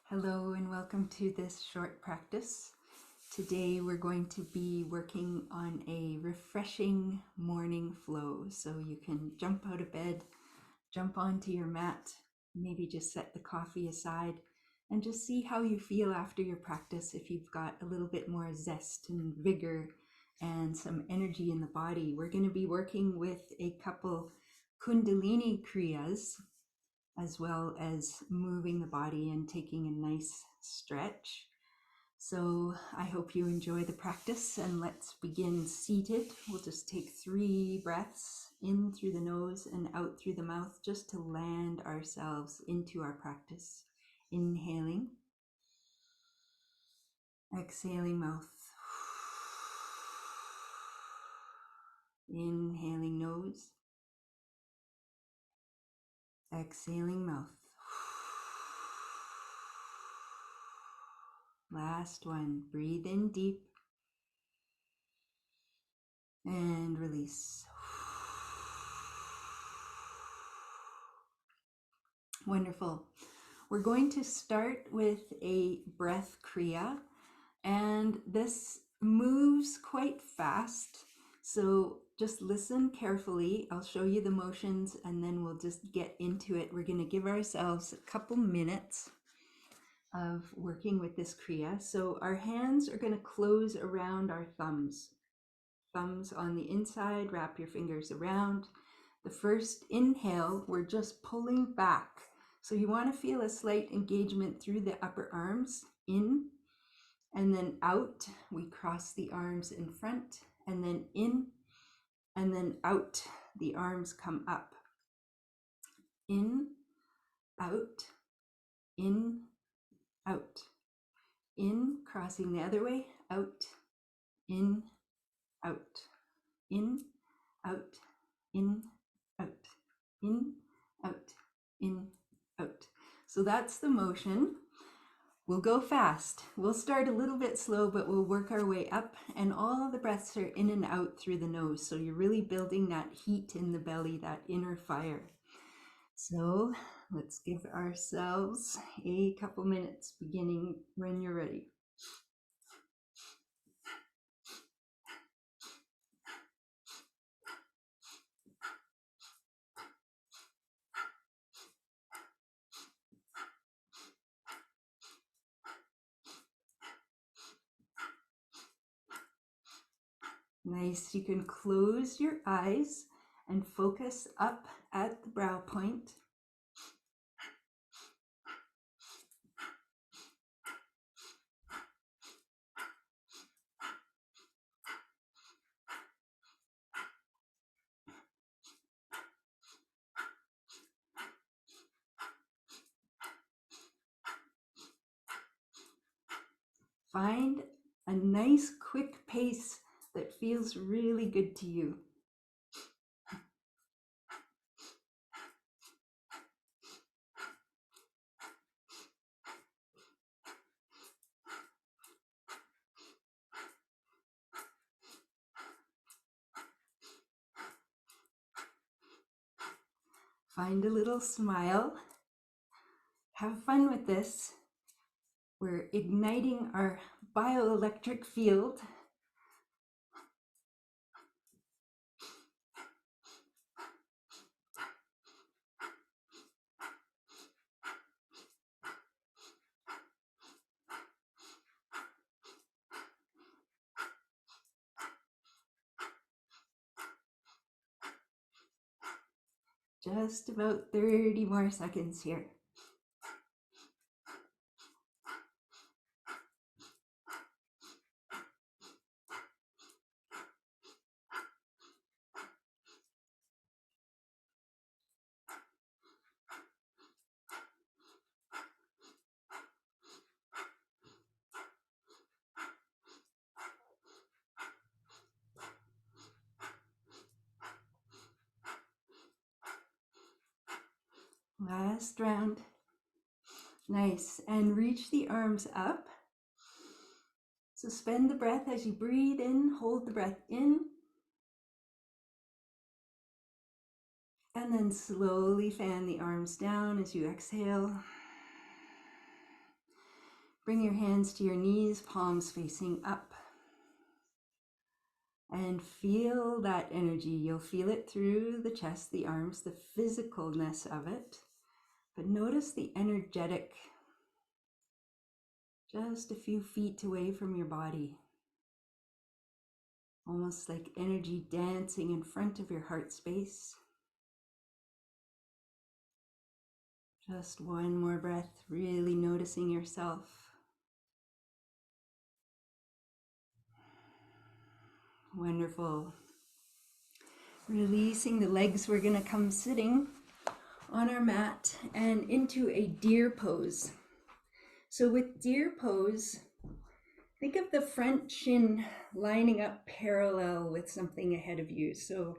Hello and welcome to this short practice. Today we're going to be working on a refreshing morning flow. So you can jump out of bed, jump onto your mat, maybe just set the coffee aside and just see how you feel after your practice. If you've got a little bit more zest and vigor and some energy in the body. We're going to be working with a couple kundalini kriyas, as well as moving the body and taking a nice stretch. So I hope you enjoy the practice, and let's begin seated. We'll just take 3 breaths in through the nose and out through the mouth, just to land ourselves into our practice. Inhaling, exhaling mouth. Inhaling nose, exhaling mouth. Last one. Breathe in deep and release. Wonderful. We're going to start with a breath kriya, and this moves quite fast. So just listen carefully. I'll show you the motions and then we'll just get into it. We're going to give ourselves a couple minutes of working with this kriya. So our hands are going to close around our thumbs. Thumbs on the inside, wrap your fingers around. The first inhale, we're just pulling back. So you want to feel a slight engagement through the upper arms, in, and then out. We cross the arms in front, and then in, and then out. The arms come up. In, out, in, out. In, crossing the other way, out, in, out, in, out, in, out, in, out, in, out. So that's the motion. We'll go fast. We'll start a little bit slow, but we'll work our way up, and all the breaths are in and out through the nose. So you're really building that heat in the belly, that inner fire. So let's give ourselves a couple minutes, beginning when you're ready. Nice. You can close your eyes and focus up at the brow point. Find a nice quick pace that feels really good to you. Find a little smile. Have fun with this. We're igniting our bioelectric field. Just about 30 more seconds here. Last round. Nice. And reach the arms up. Suspend the breath as you breathe in. Hold the breath in. And then slowly fan the arms down as you exhale. Bring your hands to your knees, palms facing up. And feel that energy. You'll feel it through the chest, the arms, the physicalness of it. But notice the energetic, just a few feet away from your body. Almost like energy dancing in front of your heart space. Just one more breath, really noticing yourself. Wonderful. Releasing the legs, we're going to come sitting on our mat and into a deer pose. So with deer pose, think of the front shin lining up parallel with something ahead of you. So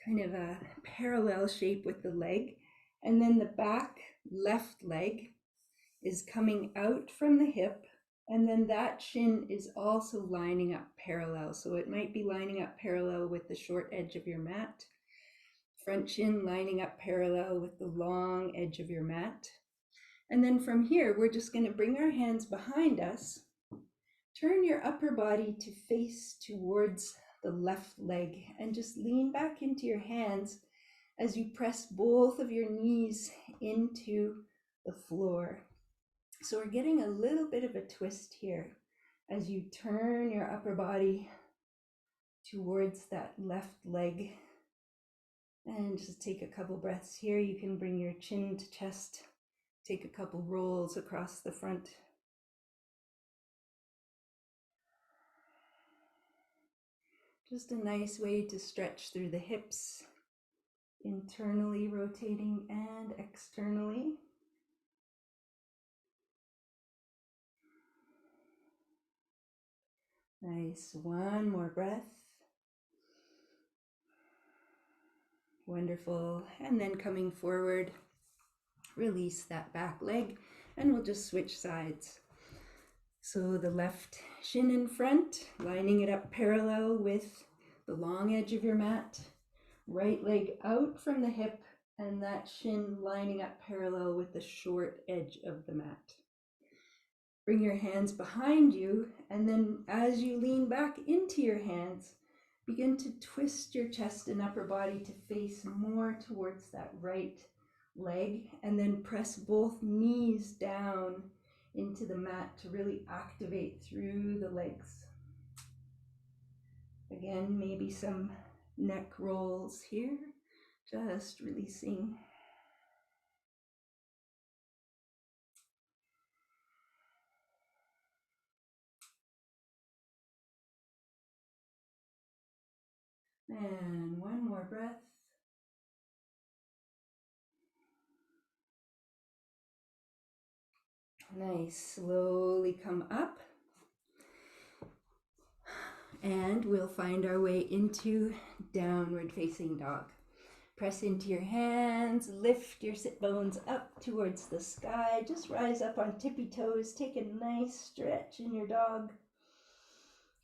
kind of a parallel shape with the leg. And then the back left leg is coming out from the hip. And then that shin is also lining up parallel. So it might be lining up parallel with the short edge of your mat. Front shin lining up parallel with the long edge of your mat. And then from here, we're just going to bring our hands behind us. Turn your upper body to face towards the left leg and just lean back into your hands as you press both of your knees into the floor. So we're getting a little bit of a twist here as you turn your upper body towards that left leg. And just take a couple breaths here. You can bring your chin to chest, take a couple rolls across the front. Just a nice way to stretch through the hips, internally rotating and externally. Nice, one more breath. Wonderful, and then coming forward, release that back leg, and we'll just switch sides. So the left shin in front, lining it up parallel with the long edge of your mat. Right leg out from the hip, and that shin lining up parallel with the short edge of the mat. Bring your hands behind you, and then as you lean back into your hands, begin to twist your chest and upper body to face more towards that right leg, and then press both knees down into the mat to really activate through the legs. Again, maybe some neck rolls here, just releasing. And one more breath. Nice, slowly come up. And we'll find our way into downward facing dog. Press into your hands, lift your sit bones up towards the sky. Just rise up on tippy toes, take a nice stretch in your dog.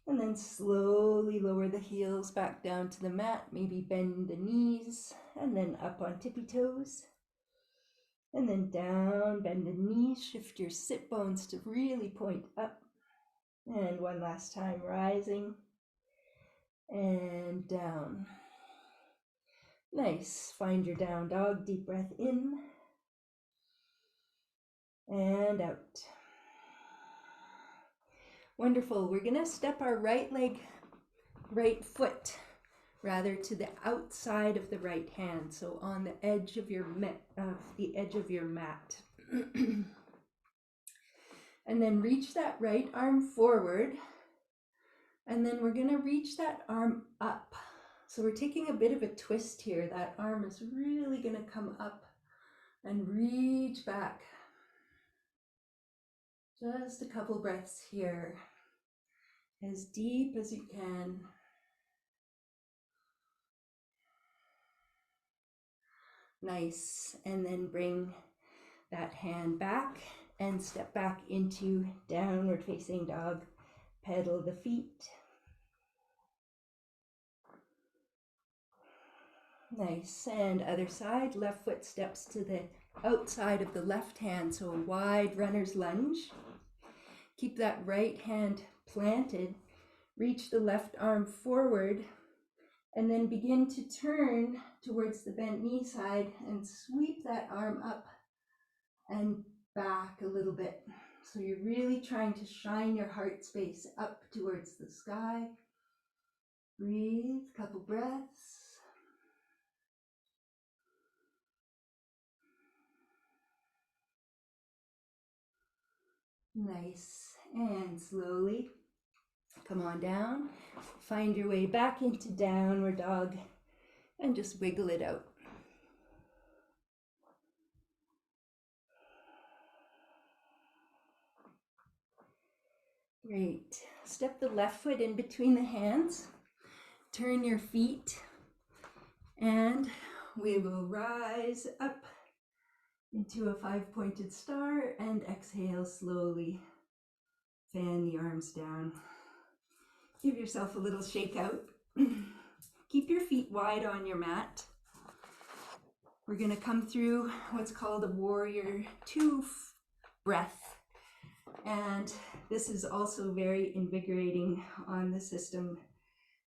And then slowly lower the heels back down to the mat, maybe bend the knees, and then up on tippy toes. And then down, bend the knees, shift your sit bones to really point up. And one last time, rising and down. Nice, find your down dog, deep breath in and out. Wonderful, we're gonna step our right foot rather to the outside of the right hand, so on the edge of your mat. And then reach that right arm forward, and then we're gonna reach that arm up. So we're taking a bit of a twist here. That arm is really gonna come up and reach back. Just a couple breaths here, as deep as you can. Nice, and then bring that hand back and step back into downward facing dog. Pedal the feet. Nice, and other side, left foot steps to the outside of the left hand, so a wide runner's lunge. Keep that right hand planted. Reach the left arm forward and then begin to turn towards the bent knee side and sweep that arm up and back a little bit. So you're really trying to shine your heart space up towards the sky. Breathe, couple breaths. Nice. And slowly come on down. Find your way back into downward dog and just wiggle it out. Great. Step the left foot in between the hands. Turn your feet and we will rise up into a 5-pointed star and exhale slowly. Fan the arms down. Give yourself a little shake out. Keep your feet wide on your mat. We're going to come through what's called a warrior 2 breath. And this is also very invigorating on the system,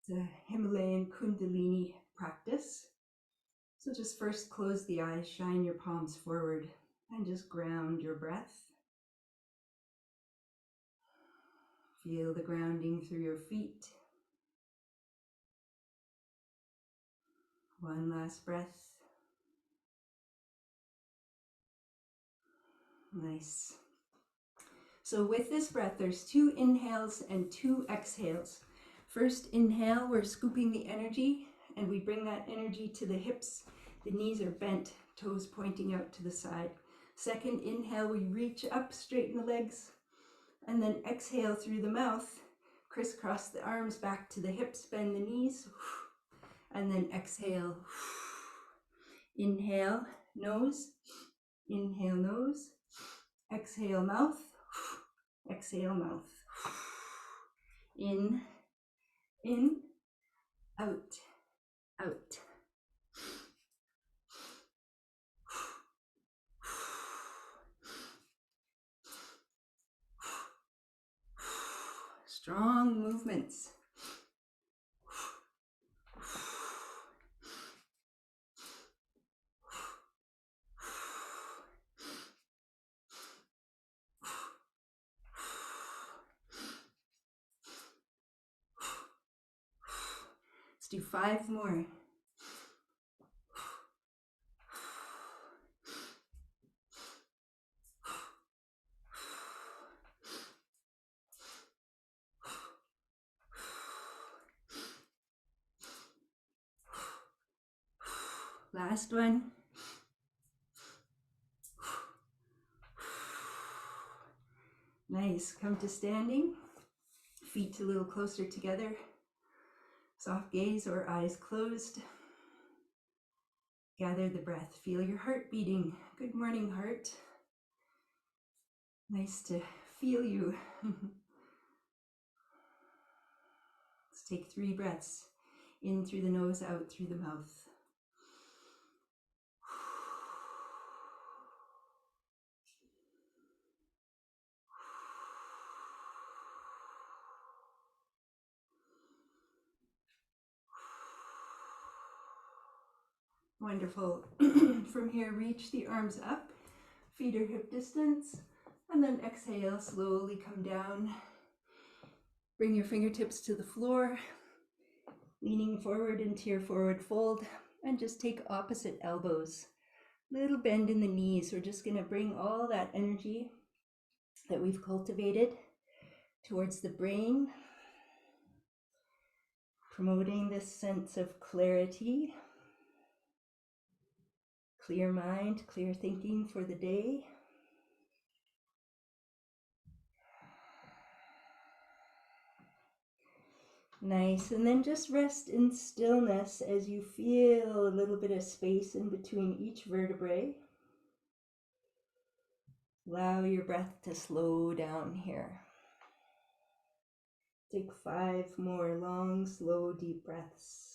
the Himalayan kundalini practice. So just first close the eyes, shine your palms forward, and just ground your breath. Feel the grounding through your feet. One last breath. Nice. So with this breath, there's 2 inhales and 2 exhales. First inhale, we're scooping the energy, and we bring that energy to the hips. The knees are bent, toes pointing out to the side. Second inhale, we reach up, straighten the legs, and then exhale through the mouth. Crisscross the arms back to the hips, bend the knees, and then exhale. Inhale, nose. Inhale, nose. Exhale, mouth. Exhale, mouth. In, out, out. Strong movements. Let's do 5 more. Last one. Nice. Come to standing. Feet a little closer together. Soft gaze or eyes closed. Gather the breath. Feel your heart beating. Good morning, heart. Nice to feel you. Let's take 3 breaths. In through the nose, out through the mouth. Wonderful. From here, reach the arms up, feet are hip distance, and then exhale, slowly come down. Bring your fingertips to the floor, leaning forward into your forward fold, and just take opposite elbows. Little bend in the knees. We're just going to bring all that energy that we've cultivated towards the brain, promoting this sense of clarity. Clear mind, clear thinking for the day. Nice, and then just rest in stillness as you feel a little bit of space in between each vertebrae. Allow your breath to slow down here. Take 5 more long, slow, deep breaths.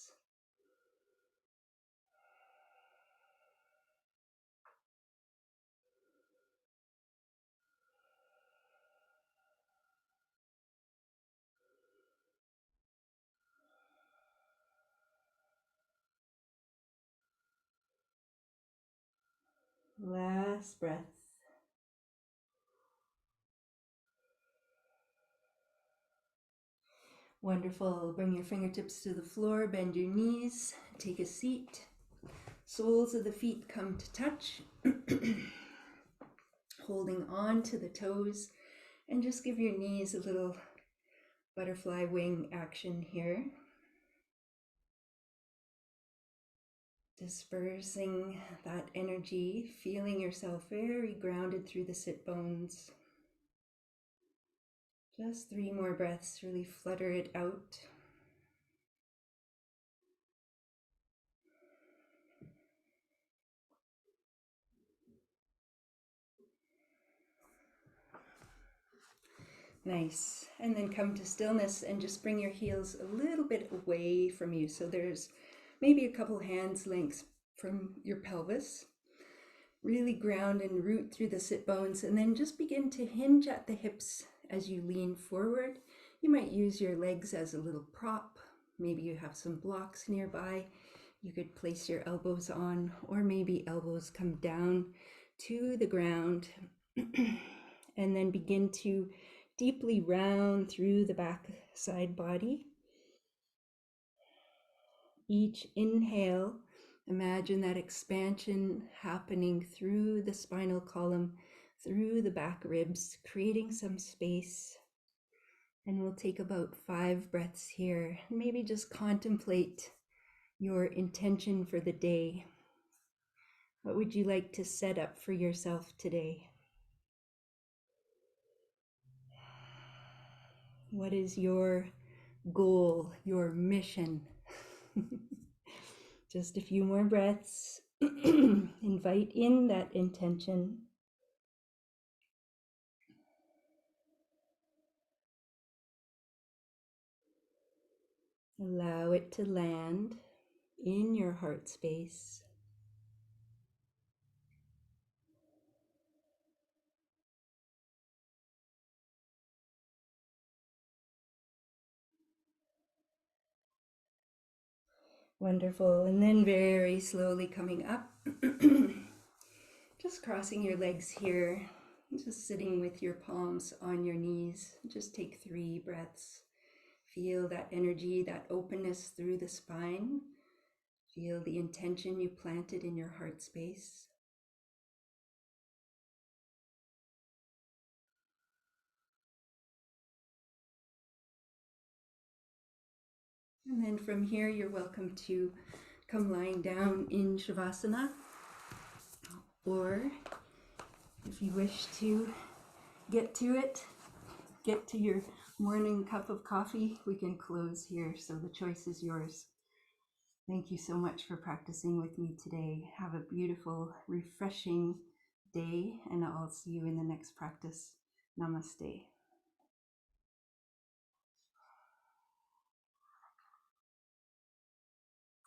Last breath. Wonderful. Bring your fingertips to the floor, bend your knees, take a seat. Soles of the feet come to touch. Holding on to the toes, and just give your knees a little butterfly wing action here. Dispersing that energy, feeling yourself very grounded through the sit bones. Just 3 more breaths, really flutter it out. Nice. And then come to stillness and just bring your heels a little bit away from you. So there's maybe a couple hands lengths from your pelvis. Really ground and root through the sit bones, and then just begin to hinge at the hips as you lean forward. You might use your legs as a little prop. Maybe you have some blocks nearby. You could place your elbows on, or maybe elbows come down to the ground. And then begin to deeply round through the back side body. Each inhale, imagine that expansion happening through the spinal column, through the back ribs, creating some space. And we'll take about 5 breaths here. Maybe just contemplate your intention for the day. What would you like to set up for yourself today? What is your goal, your mission? Just a few more breaths. Invite in that intention. Allow it to land in your heart space. Wonderful. And then very slowly coming up. Just crossing your legs here. Just sitting with your palms on your knees. Just take 3 breaths. Feel that energy, that openness through the spine. Feel the intention you planted in your heart space. And then from here, you're welcome to come lying down in Shavasana. Or if you wish to get to it, get to your morning cup of coffee, we can close here. So the choice is yours. Thank you so much for practicing with me today. Have a beautiful, refreshing day, and I'll see you in the next practice. Namaste.